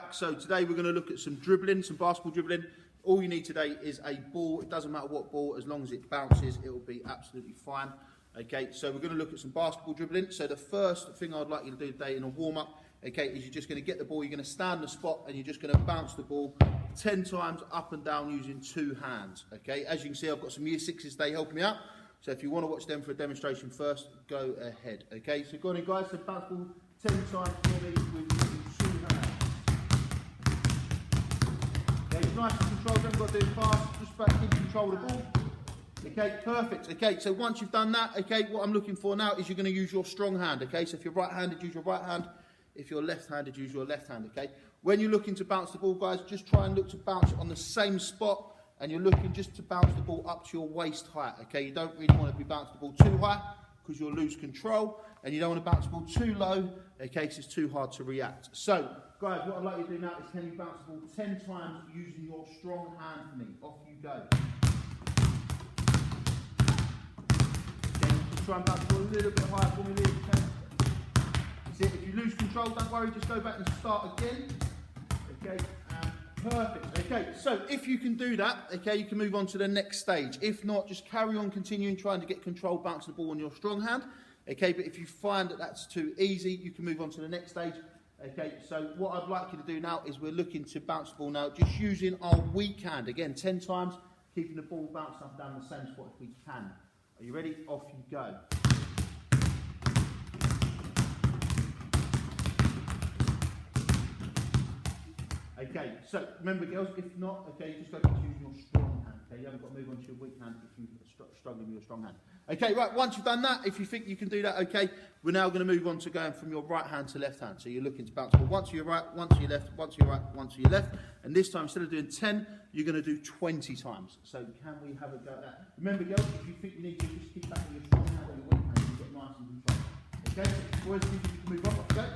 back. So today we're going to look at some dribbling, some basketball dribbling. All you need today is a ball. It doesn't matter what ball, as long as it bounces, it will be absolutely fine. Okay, so we're going to look at some basketball dribbling. So the first thing I'd like you to do today in a warm-up, okay, is you're just going to get the ball, you're going to stand the spot, and you're just going to bounce the ball 10 times up and down using 2 hands. Okay, as you can see, I've got some Year 6s today helping me out. So if you want to watch them for a demonstration first, go ahead. Okay, so go on in, guys. So bounce the ball 10 times for me with 2 hands. Okay, it's nice and controlled, don't got to do it fast, just about keep control of the ball. Okay, perfect. Okay, so once you've done that, okay, what I'm looking for now is you're going to use your strong hand. Okay, so if you're right-handed, use your right hand. If you're left-handed, use your left hand. Okay, when you're looking to bounce the ball, guys, just try and look to bounce it on the same spot, and you're looking just to bounce the ball up to your waist height. Okay, you don't really want to be bouncing the ball too high because you'll lose control, and you don't want to bounce the ball too low, okay, because it's too hard to react. So, guys, what I'd like you to do now is can you bounce the ball 10 times using your strong hand for me. Off you go. Just try and bounce the ball a little bit higher for me, Lee, if you can. That's it. If you lose control, don't worry, just go back and start again. Okay, and perfect. Okay, so if you can do that, okay, you can move on to the next stage. If not, just carry on continuing trying to get control, bouncing the ball on your strong hand. Okay, but if you find that that's too easy, you can move on to the next stage. Okay, so what I'd like you to do now is we're looking to bounce the ball now, just using our weak hand. Again, 10 times, keeping the ball bouncing up and down the same spot if we can. Are you ready? Off you go. Okay, so remember, girls, if not, okay, you just go back to using your strong hand. Okay, you haven't got to move on to your weak hand if you're struggling with your strong hand. Okay, right, once you've done that, if you think you can do that, okay, we're now going to move on to going from your right hand to left hand. So you're looking to bounce the ball once to your right, once to your left, once to your right, once to your left. And this time, instead of doing 10, you're going to do 20 times. So can we have a go at that? Remember, girls, if you think you need to, just keep back with your strong hand or your weak hand, you get nice and control. Okay, so boys, you can move on, okay?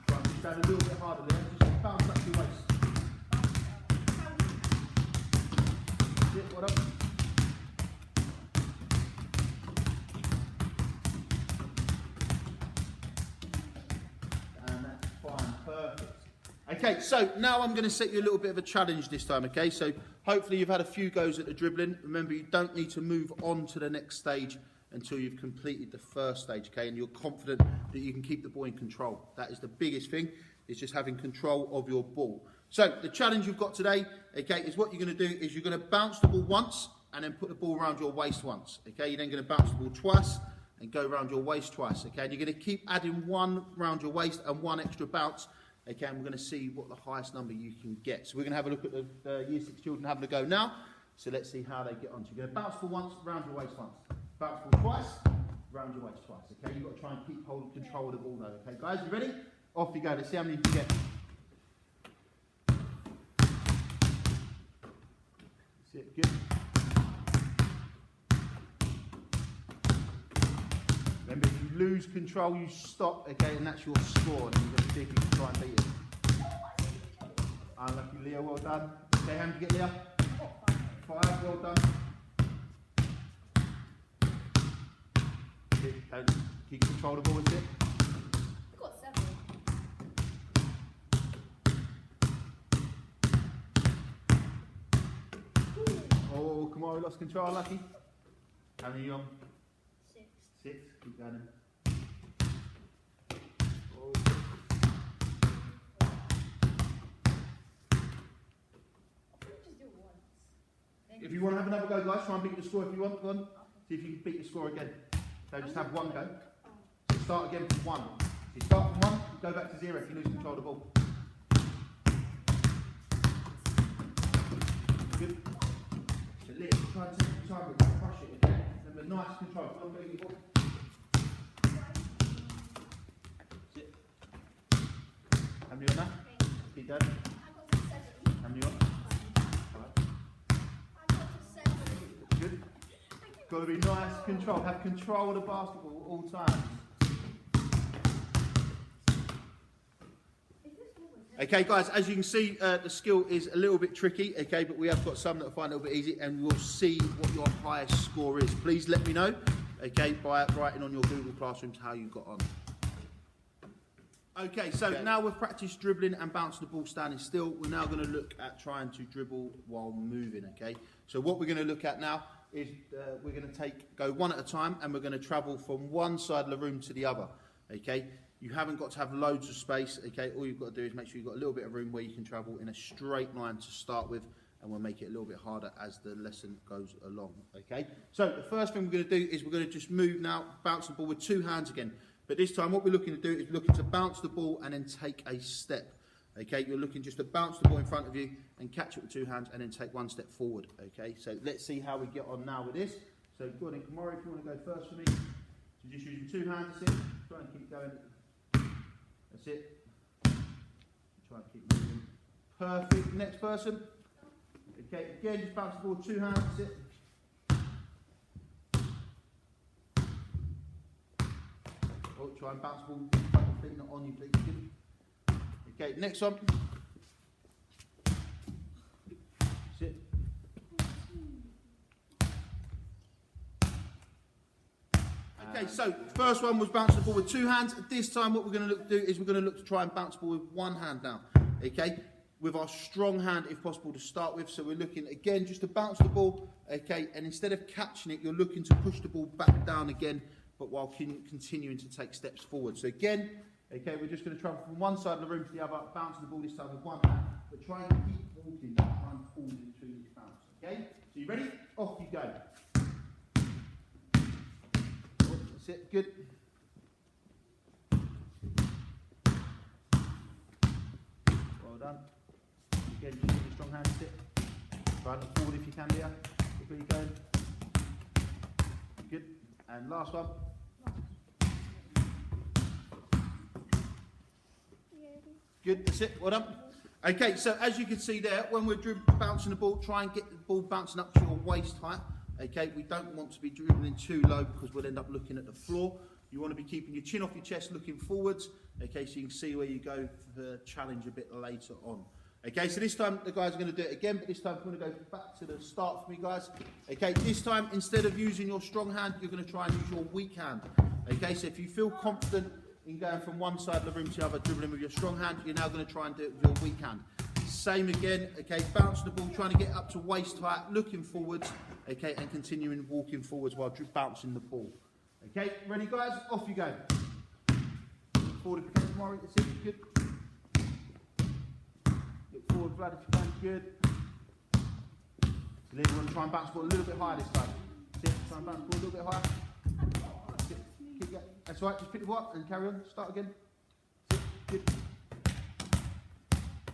Try and stand a little bit harder there, just bounce back to your waist. What up? And that's fine, perfect. Okay, so now I'm going to set you a little bit of a challenge this time, okay? So hopefully you've had a few goes at the dribbling. Remember, you don't need to move on to the next stage until you've completed the first stage, okay? And you're confident that you can keep the ball in control. That is the biggest thing, is just having control of your ball. So the challenge you've got today, okay, is what you're going to do is you're going to bounce the ball once and then put the ball around your waist once. Okay, you're then going to bounce the ball twice and go around your waist twice. Okay, and you're going to keep adding 1 around your waist and 1 extra bounce. Okay, and we're going to see what the highest number you can get. So we're going to have a look at the Year 6 children having a go now. So let's see how they get on. So you're going to bounce the ball once, round your waist once. Bounce the ball twice, round your waist twice. Okay, you've got to try and keep hold of control of the ball though. Okay, guys, you ready? Off you go. Let's see how many you can get. Good. Remember, if you lose control, you stop, okay, and that's your score. And you've got to see if you can try and beat it. Unlucky, Leah, well done. Okay, how many you get, Leah? 5, well done. Keep control of the ball, is it? I've got 7. Oh, come on, we lost control, Lucky. How many are you on? 6. 6, keep going. Oh. Just do it once. If you want to have another go, guys, try and beat the score if you want. Go on. See if you can beat the score again. So just have 1 go. So start again from 1. So you start from 1, you go back to 0 if you lose control of the ball. Good. So let's try and take your time with it, crush it, okay? Remember, nice control. Don't get your ball. Sit. How many on that? Keep going. How many on? Good. Got to be nice control. Have control of the basketball at all times. Okay, guys, as you can see, the skill is a little bit tricky, okay, but we have got some that I find a little bit easy, and we'll see what your highest score is. Please let me know, okay, by writing on your Google Classrooms how you got on. Okay, so now we've practiced dribbling and bouncing the ball standing still. We're now going to look at trying to dribble while moving, okay? So what we're going to look at now is we're going to go one at a time, and we're going to travel from one side of the room to the other, okay? You haven't got to have loads of space, okay? All you've got to do is make sure you've got a little bit of room where you can travel in a straight line to start with, and we'll make it a little bit harder as the lesson goes along, okay? So the first thing we're going to do is we're going to just move now, bounce the ball with two hands again. But this time what we're looking to do is we're looking to bounce the ball and then take a step. Okay, you're looking just to bounce the ball in front of you and catch it with two hands and then take one step forward. Okay, so let's see how we get on now with this. So go on in, Kamari, if you want to go first for me. So just using two hands, that's it. Try and keep going. That's it. Try and keep moving. Perfect. Next person. Okay, again, just bounce the ball with two hands, that's it. Oh, try and bounce the ball in front of your feet, not on your feet. Okay, next one. Sit. Okay, so first one was bounce the ball with two hands. This time what we're going to look to do is we're going to look to try and bounce the ball with one hand now. Okay, with our strong hand if possible to start with. So we're looking again just to bounce the ball. Okay, and instead of catching it, you're looking to push the ball back down again, but while continuing to take steps forward. So again, okay, we're just going to travel from one side of the room to the other, bouncing the ball this time with one hand, but try and keep walking, don't try and fall in between each bounce, okay? So you ready? Off you go. Oh, that's it, good. Well done. Again, just use your strong hand, sit. Try and look forward if you can, dear. Look where you're going. Good. And last one. Good, that's it, well done. Okay, so as you can see there, when we're bouncing the ball, try and get the ball bouncing up to your waist height. Okay, we don't want to be dribbling too low because we'll end up looking at the floor. You want to be keeping your chin off your chest, looking forwards. Okay, so you can see where you go for the challenge a bit later on. Okay, so this time the guys are going to do it again, but this time we're going to go back to the start for me, guys. Okay, this time instead of using your strong hand, you're going to try and use your weak hand. Okay, so if you feel confident in going from one side of the room to the other, dribbling with your strong hand, you're now going to try and do it with your weak hand. Same again, okay, bouncing the ball, trying to get up to waist height, looking forwards, okay, and continuing walking forwards while bouncing the ball. Okay, ready guys? Off you go. Forward if you can, Maury, that's it, good. Look forward, Vlad, if you can, good. So then we're going to try and bounce the ball a little bit higher this time. That's it, try and bounce the ball a little bit higher. That's it, keep going. That's right, just pick the ball up and carry on, start again. That's it, good.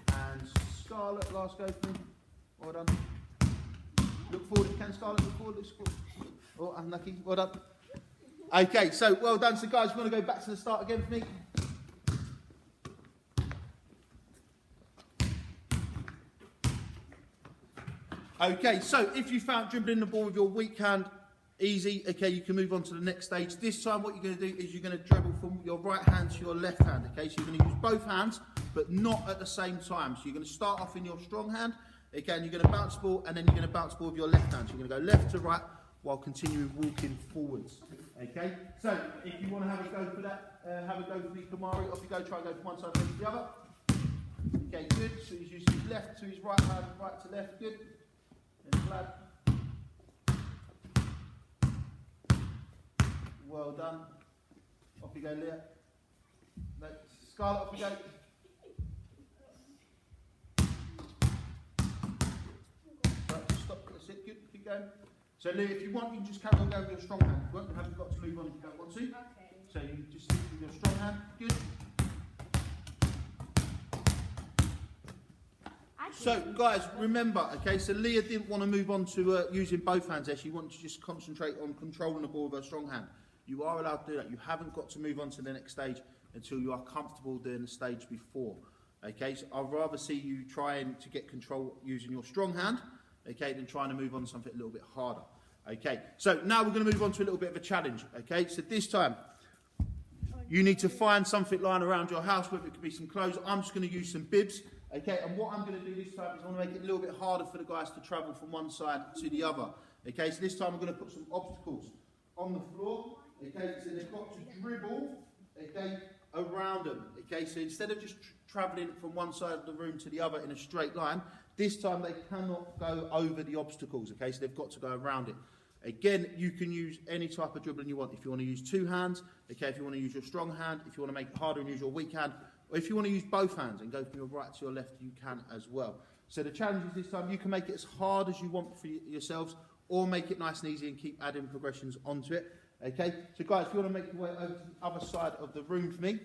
And Scarlett, last go for me. Well done. Look forward if you can, Scarlett, look forward, look forward. Oh, unlucky, well done. Okay, so well done. So guys, you want to go back to the start again for me? Okay, so if you found dribbling the ball with your weak hand easy, okay, you can move on to the next stage. This time what you're going to do is you're going to dribble from your right hand to your left hand, okay? So you're going to use both hands, but not at the same time. So you're going to start off in your strong hand, okay, and you're going to bounce the ball, and then you're going to bounce the ball with your left hand. So you're going to go left to right while continuing walking forwards, okay? So if you want to have a go for that, have a go for me, Kamari. Off you go, try and go from one side to the other. Okay, good. So he's using his left to his right hand, right to left, good. And Vlad. Well done. Off you go, Leah. No, Scarlett, off you go. Right, stop, that's it, good, keep going. So Leah, if you want, you can just carry on going with your strong hand. You haven't got to move on if you don't want to. Okay. So you can just stick with your strong hand, good. So guys, remember, okay, so Leah didn't want to move on to using both hands there. She wanted to just concentrate on controlling the ball with her strong hand. You are allowed to do that. You haven't got to move on to the next stage until you are comfortable doing the stage before. Okay, so I'd rather see you trying to get control using your strong hand, okay, than trying to move on to something a little bit harder. Okay, so now we're going to move on to a little bit of a challenge. Okay, so this time you need to find something lying around your house, whether it could be some clothes. I'm just going to use some bibs. Okay, and what I'm going to do this time is I want to make it a little bit harder for the guys to travel from one side to the other. Okay, so this time I'm going to put some obstacles on the floor. Okay, so they've got to dribble, okay, around them. Okay, so instead of just travelling from one side of the room to the other in a straight line, this time they cannot go over the obstacles. Okay, so they've got to go around it. Again, you can use any type of dribbling you want. If you want to use two hands, okay, if you want to use your strong hand, if you want to make it harder and use your weak hand, or if you want to use both hands and go from your right to your left, you can as well. So the challenge is this time, you can make it as hard as you want for yourselves, or make it nice and easy and keep adding progressions onto it. Okay, so guys, if you want to make your way over to the other side of the room for me.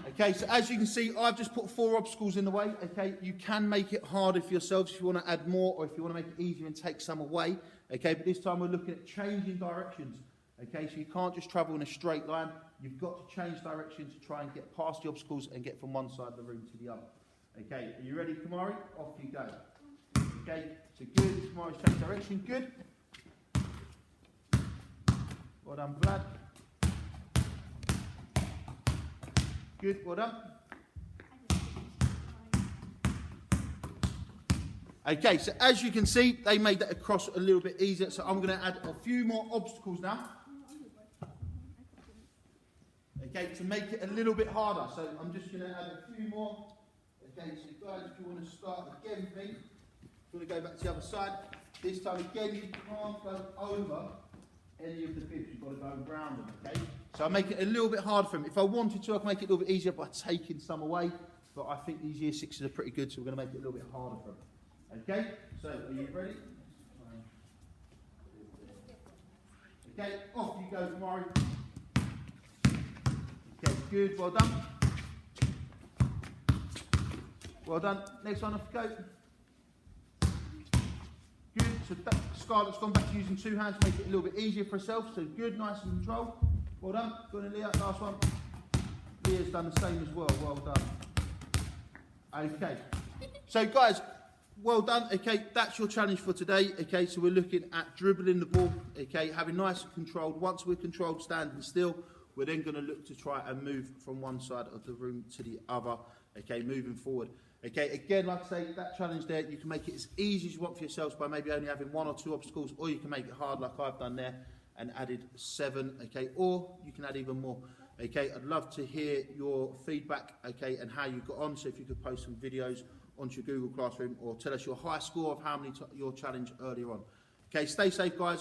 Okay, so as you can see, I've just put 4 obstacles in the way. Okay, you can make it harder for yourselves if you want to add more, or if you want to make it easier and take some away. Okay, but this time we're looking at changing directions. Okay, so you can't just travel in a straight line. You've got to change direction to try and get past the obstacles and get from one side of the room to the other. Okay, are you ready, Kamari? Off you go. Okay, so good. Kamari's changed direction. Good. Well done, Vlad. Good, well done. Okay, so as you can see, they made that across a little bit easier. So I'm going to add a few more obstacles now. Okay, to make it a little bit harder. So I'm just going to add a few more. Okay, so guys, if you want to start again, please. If you want to go back to the other side. This time again, you can't go over any of the bibs. You've got to go around them, okay? So I make it a little bit harder for them. If I wanted to, I could make it a little bit easier by taking some away. But I think these year 6s are pretty good, so we're going to make it a little bit harder for them. Okay, so are you ready? Okay, off you go, Kamari. Okay, good, well done. Well done. Next one, off you go. Good, so Scarlett's gone back to using 2 hands to make it a little bit easier for herself. So good, nice and controlled. Well done. Go on, Leah, last one. Leah's done the same as well. Well done. Okay. So guys, well done. Okay, that's your challenge for today. Okay, so we're looking at dribbling the ball. Okay, having nice and controlled. Once we're controlled, standing still, we're then going to look to try and move from one side of the room to the other. Okay, moving forward. Okay, again, like I say, that challenge there, you can make it as easy as you want for yourselves by maybe only having 1 or 2 obstacles, or you can make it hard like I've done there and added 7, okay, or you can add even more. Okay, I'd love to hear your feedback, okay, and how you got on. So if you could post some videos onto your Google Classroom, or tell us your high score of how many your challenge earlier on. Okay, stay safe, guys.